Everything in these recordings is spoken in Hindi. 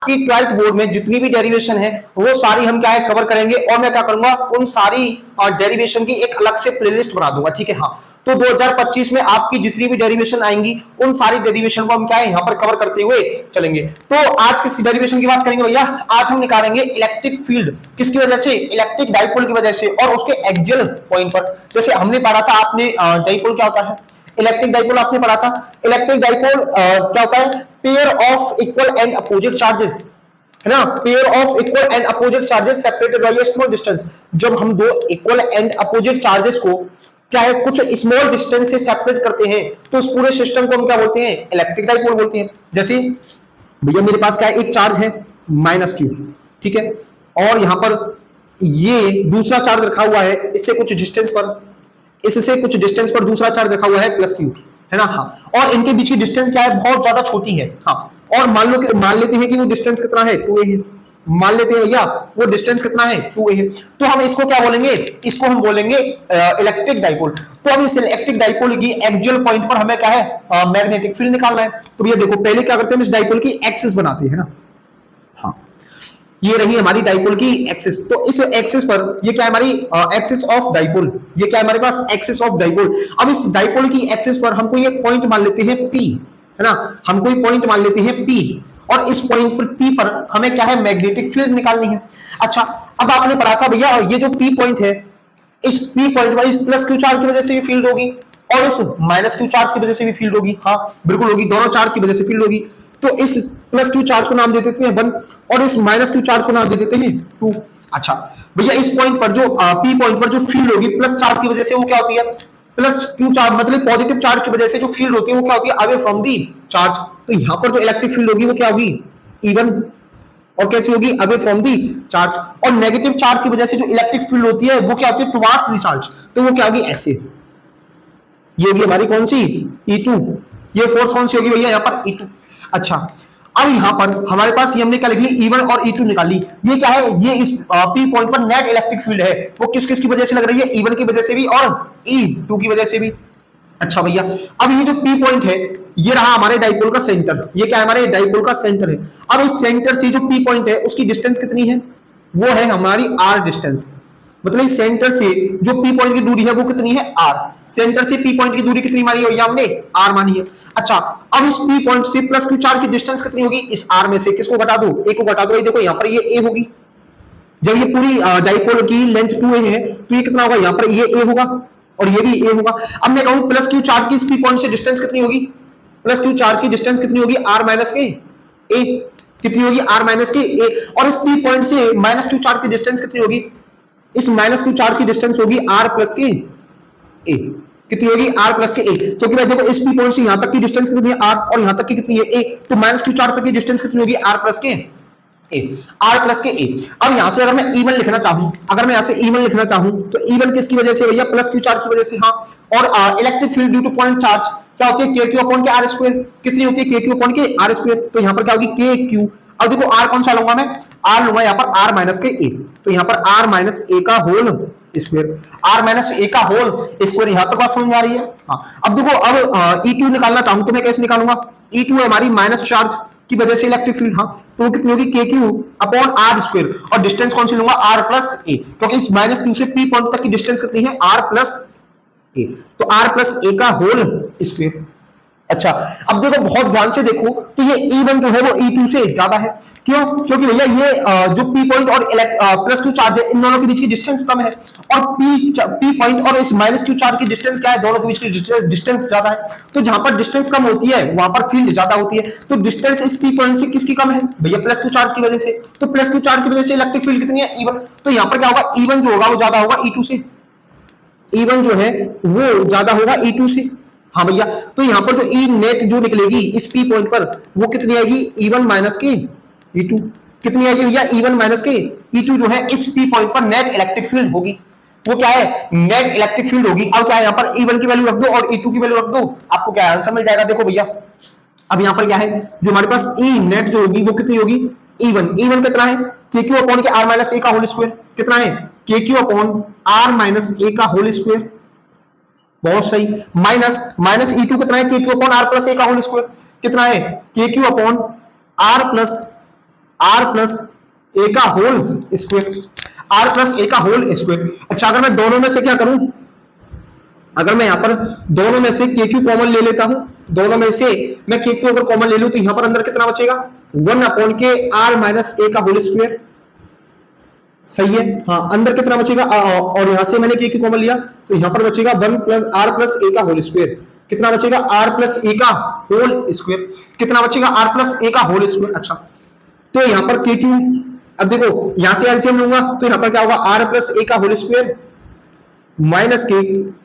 आपकी 12th बोर्ड में जितनी भी डेरिवेशन है वो सारी हम क्या है कवर करेंगे, और मैं क्या करूंगा उन सारी डेरिवेशन की एक अलग से प्लेलिस्ट बना दूंगा, ठीक है। हाँ, तो 2025 में आपकी जितनी भी डेरिवेशन आएंगी उन सारी डेरिवेशन को हम क्या है यहाँ पर कवर करते हुए चलेंगे। तो आज किस डेरिवेशन की बात करेंगे भैया? आज हम निकालेंगे इलेक्ट्रिक फील्ड, किसकी वजह से? इलेक्ट्रिक डाइपोल की वजह से, और उसके एक्सियल पॉइंट पर। जैसे हमने पढ़ा था, आपने डाइपोल क्या होता है, इलेक्ट्रिक डाइपोल आपने पढ़ा था। इलेक्ट्रिक डाइपोल क्या होता है? Pair of equal and opposite charges, है ना, pair of equal and opposite charges separated by small distance. जब हम दो इक्वल एंड अपोजिट चार्जेस को क्या है कुछ स्मॉल डिस्टेंस से सेपरेट करते हैं तो उस पूरे सिस्टम को हम क्या बोलते हैं? इलेक्ट्रिक डाइपोल बोलते हैं। जैसे भैया मेरे पास क्या है, एक चार्ज है -q, ठीक है, और यहां पर ये दूसरा चार्ज रखा हुआ है इससे कुछ डिस्टेंस पर, इससे कुछ डिस्टेंस पर दूसरा चार्ज रखा हुआ है +q, है ना। हाँ, और इनके बीच की डिस्टेंस क्या है? बहुत ज्यादा छोटी है। हाँ, और मान लेते हैं कि वो डिस्टेंस कितना है? 2a है। मान लेते हैं भैया वो डिस्टेंस कितना है? 2a है। तो हम इसको क्या बोलेंगे? इसको हम बोलेंगे इलेक्ट्रिक डाइपोल। तो अब इस इलेक्ट्रिक डाइपोल की एक्सियल पॉइंट पर हमें क्या है? मैग्नेटिक फील्ड निकालना है। तो भैया देखो, पहले क्या करते हैं, इस डाइपोल की एक्सिस बनाते हैं ना। हाँ, ये रही हमारी डाइपोल की एक्सिस। तो इस एक्सिस पर ये क्या है? हमारी एक्सिस ऑफ डाइपोल। ये क्या है हमारे पास? Axis of dipole. अब इस डाइपोल की एक्सिस पर हम कोई एक पॉइंट मान लेते हैं P, है ना, हम कोई पॉइंट मान लेते हैं P, और इस पॉइंट पर P पर हमें क्या है? मैग्नेटिक फील्ड निकालनी है। अच्छा, अब आपने पढ़ा था भैया ये जो P पॉइंट है, इस P पॉइंट पर इस +q चार्ज की वजह से भी फील्ड होगी और इस -q चार्ज की वजह से भी फील्ड होगी। हाँ बिल्कुल होगी, दोनों चार्ज की वजह से फील्ड होगी। तो इस +q चार्ज को नाम दे देते हैं 1 और इस -q चार्ज को नाम दे देते हैं 2। अच्छा भैया, इस पॉइंट पर जो P पॉइंट पर जो फील्ड होगी प्लस चार्ज की वजह से, वो क्या होती है? +q चार्ज मतलब पॉजिटिव चार्ज की वजह से जो फील्ड होती है वो क्या होती है? Away from the charge. तो यहां पर जो इलेक्ट्रिक फील्ड होगी वो क्या होगी? E1। और कैसी होगी? Away from the charge. और नेगेटिव चार्ज की वजह से जो इलेक्ट्रिक फील्ड होती है वो क्या होती है? Towards the charge. तो वो क्या होगी? ऐसे। ये होगी हमारी कौन सी? E2। ये फोर्स कौन सी होगी भैया? यहाँ पर E2। अच्छा, अब यहां पर हमारे पास ये हमने क्या लिख ली? E1 और E2 निकाली। ये क्या है? ये इस P पॉइंट पर नेट इलेक्ट्रिक फील्ड है, वो किस किस की वजह से लग रही है? E1 की वजह से भी और E2 की वजह से भी। अच्छा भैया, अब ये जो P पॉइंट है ये रहा हमारे डाइपोल का सेंटर। ये क्या है? हमारे डाइपोल का सेंटर है। अब इस सेंटर से जो P पॉइंट है उसकी डिस्टेंस कितनी है? वो है हमारी R डिस्टेंस। मतलब इस सेंटर से जो P पॉइंट की दूरी है वो कितनी है? R। सेंटर से P पॉइंट की दूरी कितनी मानी है? हमने R मानी है। अच्छा, अब इस P पॉइंट से +q चार्ज की डिस्टेंस कितनी होगी? इस R में से किसको घटा दो? A को घटा दो। ये देखो यहाँ पर ये A होगी। जब ये पूरी डाइपोल की लेंथ 2a है तो ये कितना होगा? यहाँ पर ये A होगा और ये भी A होगा। अब मैं कहूं +q चार्ज की इस P पॉइंट से डिस्टेंस कितनी होगी? +q चार्ज की डिस्टेंस कितनी होगी? R माइनस के A। कितनी होगी? R माइनस के A। और इस P पॉइंट से -q चार्ज की डिस्टेंस कितनी होगी? इस -q चार्ज की डिस्टेंस होगी R प्लस के A। कितनी होगी? R प्लस के A। क्योंकि भाई देखो, इस P पॉइंट से यहां तक की डिस्टेंस कितनी है? R, और यहां तक की कितनी है? A। तो -q चार्ज तक की डिस्टेंस कितनी होगी? R प्लस के A। R प्लस के A। अब यहां से अगर मैं E1 लिखना चाहूं, अगर मैं यहां से E1 लिखना चाहूं तो E1 किसकी वजह से भैया? +q चार्ज की वजह से। हाँ, और electric field due two point charge क्या होती है? kq अपॉन के r²। कितनी होती है? kq अपॉन के r²। तो यहां पर क्या होगी? kq। अब देखो R कौन सा लूंगा मैं? R लूंगा यहाँ पर R माइनस के A। तो यहाँ पर R माइनस A का whole square. R minus A का होल स्क्वायर। यहां तक बात समझ में आ रही है? हाँ, अब देखो, अब E2 निकालना चाहूं तो मैं कैसे निकालूंगा? E2 है हमारी माइनस चार्ज की वजह से इलेक्ट्रिक फील्ड। हाँ, तो वो कितनी होगी? kq upon r²। और डिस्टेंस कौन सी लूंगा? r plus a। क्योंकि इस -2 से P पॉइंट तक की डिस्टेंस कितनी है? r plus a। तो r प्लस a का होल स्क्वायर। अच्छा, अब देखो बहुत ध्यान से देखो, तो ये E1 जो है वो E2 से ज्यादा है। क्यों? क्योंकि भैया ये जो P पॉइंट और +q चार्ज है इन दोनों के बीच की डिस्टेंस कम है, और P पॉइंट और इस -q चार्ज की डिस्टेंस क्या है? दोनों के बीच की डिस्टेंस ज्यादा है। तो जहां पर डिस्टेंस कम होती है वहां पर फील्ड ज्यादा होती है। तो डिस्टेंस इस P पॉइंट से किसकी कम है? भैया +q चार्ज की वजह से। तो +q चार्ज की वजह से इलेक्ट्रिक फील्ड कितनी है? E1। तो यहाँ पर क्या होगा? E1 जो होगा वो ज्यादा होगा E2 से। E1 जो है वो ज्यादा होगा E2 से। हाँ भैया, तो यहां पर जो E नेट जो निकलेगी इस P पॉइंट पर वो कितनी आएगी? E1 माइनस के E2। कितनी आएगी भैया? E1 माइनस के E2 जो है इस P पॉइंट पर नेट इलेक्ट्रिक फील्ड होगी। वो क्या है? नेट इलेक्ट्रिक फील्ड होगी। अब क्या है? यहाँ पर E1 की वैल्यू रख दो और E2 की वैल्यू रख दो, आपको क्या आंसर मिल जाएगा? देखो भैया, अब यहाँ पर क्या है? जो हमारे पास E नेट जो होगी वो कितनी होगी? E1 कितना है? KQ अपॉन के R माइनस A का होल स्क्वायर। कितना है? KQ upon R minus A का होल स्क्वायर। बहुत सही। माइनस E2 कितना है? KQ upon R plus A का होल स्क्वायर। कितना है? KQ upon R plus R plus A का whole square, R plus A का होल स्क्वायर। अच्छा अगर मैं दोनों में से क्या करूं, अगर मैं यहां पर दोनों में से के क्यू कॉमन ले लेता हूं, दोनों में से मैं के क्यू अगर कॉमन ले लूं तो यहां पर अंदर कितना बचेगा, 1 अपॉन के आर माइनस ए का होल स्क्वायर। सही है, हाँ अंदर कितना बचेगा, और यहां से मैंने के क्यू कॉमन लिया तो यहां पर बचेगा 1 प्लस आर प्लस ए का होल स्क्वायर। कितना बचेगा, आर प्लस ए का होल स्क्वायर। कितना बचेगा, आर प्लस ए का होल स्क्वायर। अच्छा तो यहां पर के क्यू, अब देखो यहां से एलसीएम लूंगा तो यहां पर क्या होगा, आर प्लस ए का होल स्क्वायर माइनस के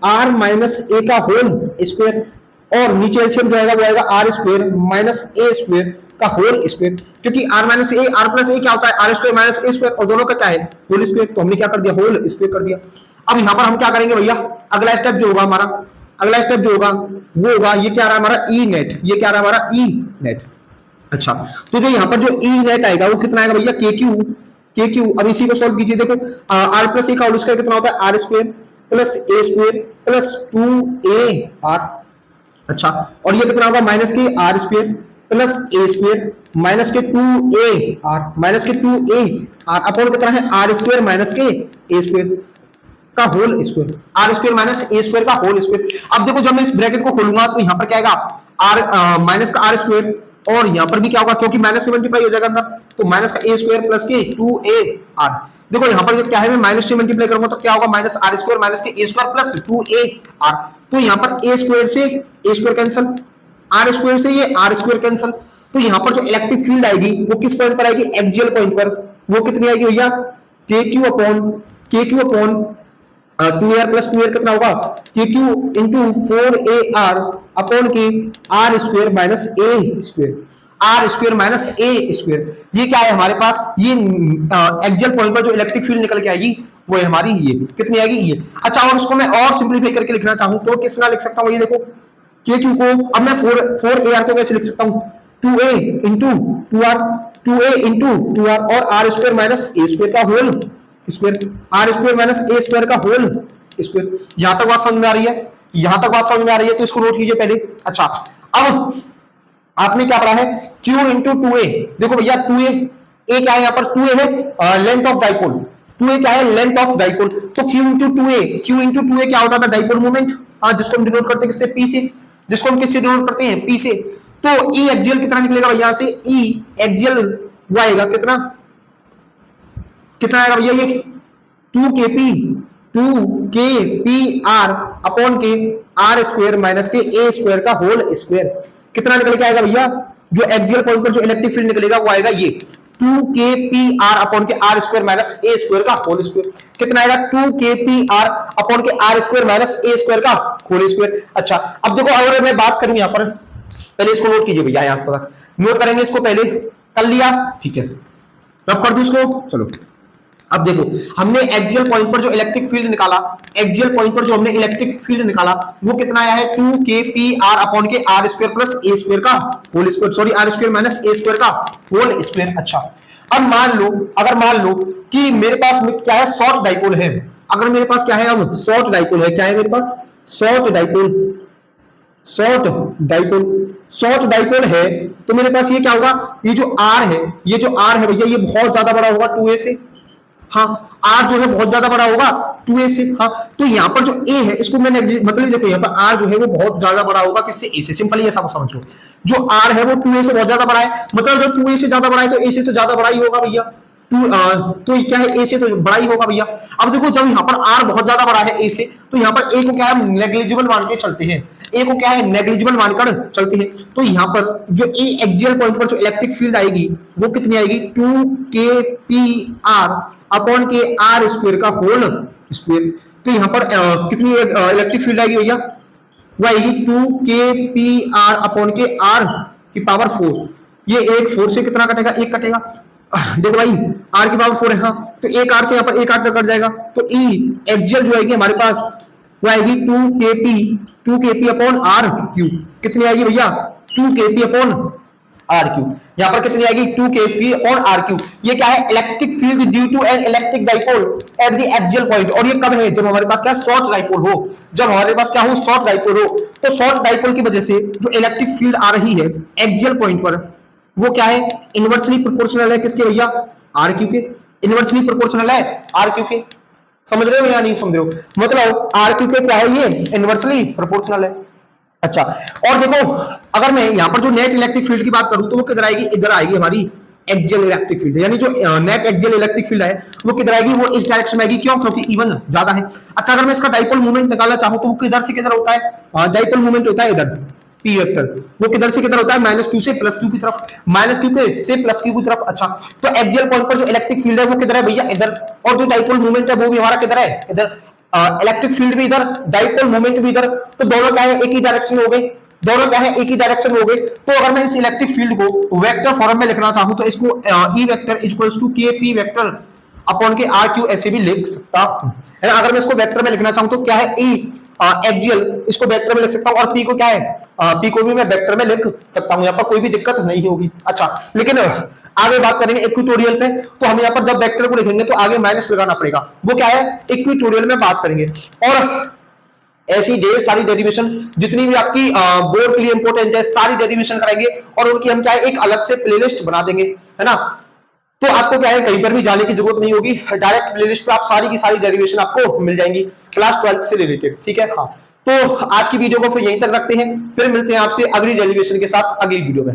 आर माइनस ए का होल स्क्वायर, और नीचे एलसीएम जो आएगा वो आएगा R square minus A square का होल स्क्वायर, क्योंकि R minus A, R plus A क्या होता है, R square minus A square, और दोनों का क्या है, होल स्क्वायर, तो हमने क्या कर दिया, होल स्क्वायर कर दिया। अब यहां पर हम क्या करेंगे भैया, अगला स्टेप जो होगा हमारा, अगला स्टेप जो होगा वो होगा, ये क्या रहा हमारा ई नेट, ये क्या रहा हमारा ई नेट। अच्छा तो जो यहां पर जो ई नेट आएगा वो कितना आएगा भैया, के क्यू, के क्यू। अब इसी को सॉल्व कीजिए, देखो आर प्लस ए का होल स्क्वायर कितना होता है, R square plus A square plus 2a R. अच्छा और ये कितना होगा, माइनस के R square plus A square minus के 2a आर, माइनस के 2a आर अपॉन कितना है, आर स्क्वायर माइनस के ए स्क्वायर का whole square, R square minus A square का होल स्क्वायर। अब देखो जब मैं इस ब्रैकेट को खोलूंगा तो यहां पर क्या आएगा, आर माइनस का आर स्क्वायर, और यहां पर भी क्या होगा, क्योंकि माइनस से मल्टीप्लाई हो जाएगा अंदर, तो माइनस का ए स्क्वायर प्लस के 2a आर। देखो यहां पर क्या है, मैं माइनस से मल्टीप्लाई करूंगा तो क्या होगा, माइनस आर स्क्वायर माइनस के A square plus 2a are. तो यहां पर ए स्क्वायर से ए स्क्वायर कैंसिल, आर स्क्वायर से ये आर स्क्वायर कैंसिल। तो यहां पर जो इलेक्ट्रिक फील्ड आएगी वो किस पॉइंट पर आएगी, एक्सियल पॉइंट पर। वो कितनी आएगी भैया, के Q upon 2ar plus 2ar कितना होगा, K Q into 4ar upon के R square minus A square, R square minus A square. ये क्या है हमारे पास, ये एक्सियल पॉइंट पर जो इलेक्ट्रिक फील्ड निकल के आएगी वो है हमारी ये कितनी आएगी, ये। अच्छा और उसको मैं और सिंपलीफाई करके लिखना चाहूं तो किस तरह लिख सकता हूं, ये देखो के क्यू को, अब मैं 4ar को कैसे लिख सकता हूं, 2a into 2r, 2a into 2r और R square minus A square का whole square, R square minus A square का होल स्क्वायर। यहां तक बात समझ में आ रही है, यहां तक बात समझ में आ रही है, तो इसको नोट कीजिए पहले। अच्छा अब आपने क्या पढ़ा है, q इंटू 2a, देखो भैया 2a, a क्या है यहाँ पर, 2a है लेंथ ऑफ डाइपोल, 2a क्या है, लेंथ ऑफ डाइपोल। तो q into 2a, q into 2a क्या होता था, डाइपोल मोमेंट, हाँ जिसको हम डिनोट करते हैं किससे, p से, जिसको हम किससे डिनोट करते हैं, p से। तो e एक्सियल कितना निकलेगा भैया से, e एक्सियल वो आएगा कितना, कितना आएगा भैया ये 2kp r अपॉन के आर स्क्वायर माइनस के ए स्क्वायर का होल स्क्वायर। कितना निकल के आएगा भैया, जो एक्सियल पॉइंट पर जो इलेक्ट्रिक फील्ड निकलेगा वो आएगा ये 2kpr अपॉन के R square minus A square का होल स्क्वायर। कितना आएगा, 2kpr अपॉन के R square minus A square का होल स्क्वायर। अच्छा अब देखो अगर मैं बात करूं यहां पर, पहले इसको नोट कीजिए भैया, यहां पर नोट करेंगे इसको, पहले कर लिया, ठीक है रब कर दूं इसको, चलो। अब देखो हमने एक्सियल पॉइंट पर जो इलेक्ट्रिक फील्ड निकाला, एक्सियल पॉइंट पर जो हमने इलेक्ट्रिक फील्ड निकाला वो कितना आया है, 2kpr अपॉन के R square plus A square का whole square, sorry R square minus A square का होल स्क्वायर। अच्छा अब मान लो, अगर मान लो कि मेरे पास क्या है, शॉर्ट डाइपोल है, अगर मेरे पास क्या है, अब शॉर्ट डाइपोल है, क्या है मेरे पास, short dipole, short dipole, short dipole है, तो मेरे पास ये क्या होगा, ये जो आर है, ये जो आर है भैया ये बहुत ज्यादा बड़ा होगा 2a से, हाँ आर जो है बहुत ज्यादा बड़ा होगा 2a से, हाँ तो यहाँ पर जो a है इसको मैंने मतलब देखो यहाँ पर आर जो है वो बहुत ज्यादा बड़ा होगा किससे, a से, सिंपली ऐसा समझो, जो आर है वो 2a से बहुत ज्यादा बड़ा है, मतलब जब 2a से ज्यादा बड़ा है तो a से तो ज्यादा बड़ा ही होगा भैया, तो क्या है, a से तो बड़ा ही होगा भैया। अब देखो जब यहाँ पर r बहुत ज्यादा बड़ा है a से, तो यहाँ पर a को क्या है, नेग्लिजिबल मान के चलते हैं, a को क्या है, नेग्लिजिबल मानकर चलते हैं। तो यहाँ पर जो a एक्सियल पॉइंट पर जो इलेक्ट्रिक फील्ड आएगी वो कितनी आएगी, 2kpr अपॉन के आर स्क्वायर का होल स्क्वायर। तो यहाँ पर कितनी इलेक्ट्रिक फील्ड आएगी भैया, वो आएगी 2kpr अपॉन के r की पावर 4। ये एक 4 से कितना कटेगा, एक कटेगा, देखो भाई r की पावर 4 है, हाँ तो एक r से यहाँ पर एक r कट जाएगा, तो e एक्सियल जो आएगी हमारे पास वो आएगी 2kp अपॉन r क्यूब। कितनी आएगी भैया, 2kp अपॉन आर क्यू, यहां पर कितनी आएगी, 2kp और आर क्यू। ये क्या है, electric field due to an electric dipole at the axial point. और ये कब है, जब हमारे पास क्या है, शॉर्ट डाइपोल हो, जब हमारे पास क्या हो, शॉर्ट डाइपोल हो। तो शॉर्ट डाइपोल की वजह से जो इलेक्ट्रिक फील्ड आ रही है एक्सियल पॉइंट पर, वो क्या है, इनवर्सली प्रोपोर्शनल है किसके भैया, आर क्यू के, इनवर्सली प्रोपोर्शनल है आर क्यू के। समझ रहे हो या नहीं समझ रहे हो, मतलब आर क्यू के क्या है, ये इनवर्सली प्रोपोर्शनल है। अच्छा, और देखो अगर मैं यहां पर जो नेट इलेक्ट्रिक फील्ड की बात करूं तो वो किधर आएगी, इधर आएगी हमारी एक्सियल इलेक्ट्रिक फील्ड, यानी जो नेट एक्सियल इलेक्ट्रिक फील्ड है वो किधर आएगी, वो इस डायरेक्शन में आएगी, क्यों, क्योंकि इवन ज्यादा है। अच्छा, अगर मैं इसका डाइपोल मोमेंट निकालना चाहूं तो वो किधर से किधर होता है, डाइपोल मोमेंट होता है इधर पी वेक्टर, वो किधर से किधर होता है, माइनस क्यू से प्लस क्यू की तरफ, माइनस क्यू के से प्लस क्यू की तरफ। अच्छा, तो एक्सियल पॉइंट पर जो इलेक्ट्रिक फील्ड है वो किधर है भैया, इधर, और जो डाइपोल मोमेंट है वो भी हमारा किधर है, इधर, इलेक्ट्रिक फील्ड भी इधर, डाइपोल मोमेंट भी इधर, तो दोनों क्या है, एक ही डायरेक्शन में हो गए, दोनों क्या है, एक ही डायरेक्शन में हो गए। तो अगर मैं इस इलेक्ट्रिक फील्ड को वेक्टर फॉर्म में लिखना चाहूं तो इसको ई वेक्टर इक्वल्स टू के पी वेक्टर अपॉन के आर क्यू ऐसे भी लिख सकता हूं, है ना। अगर मैं इसको वेक्टर में लिखना चाहूं तो क्या है, ई एक्सियल, इसको वेक्टर में लिख सकता हूं, और पी को क्या है, पी को भी मैं वेक्टर में लिख सकता हूं, यहां पर कोई भी दिक्कत नहीं होगी। अच्छा, लेकिन आगे बात करेंगे इक्वेटोरियल पे, तो हम यहाँ पर जब वेक्टर को लिखेंगे तो आगे माइनस लगाना पड़ेगा, वो क्या है, इक्वेटोरियल में बात करेंगे। और ऐसी ढेर सारी डेरिवेशन जितनी भी आपकी बोर्ड के लिए इंपॉर्टेंट है, सारी डेरिवेशन कराएंगे, और उनकी हम क्या है, एक अलग से प्लेलिस्ट बना देंगे, है ना। तो आपको क्या है, कहीं पर भी जाने की जरूरत नहीं होगी, डायरेक्ट प्लेलिस्ट पे आप सारी की सारी डेरिवेशन आपको मिल जाएंगी क्लास 12 से रिलेटेड, ठीक है। हाँ, तो आज की वीडियो को फिर यहीं तक रखते हैं, फिर मिलते हैं आपसे अगली डेरिवेशन के साथ अगली वीडियो में।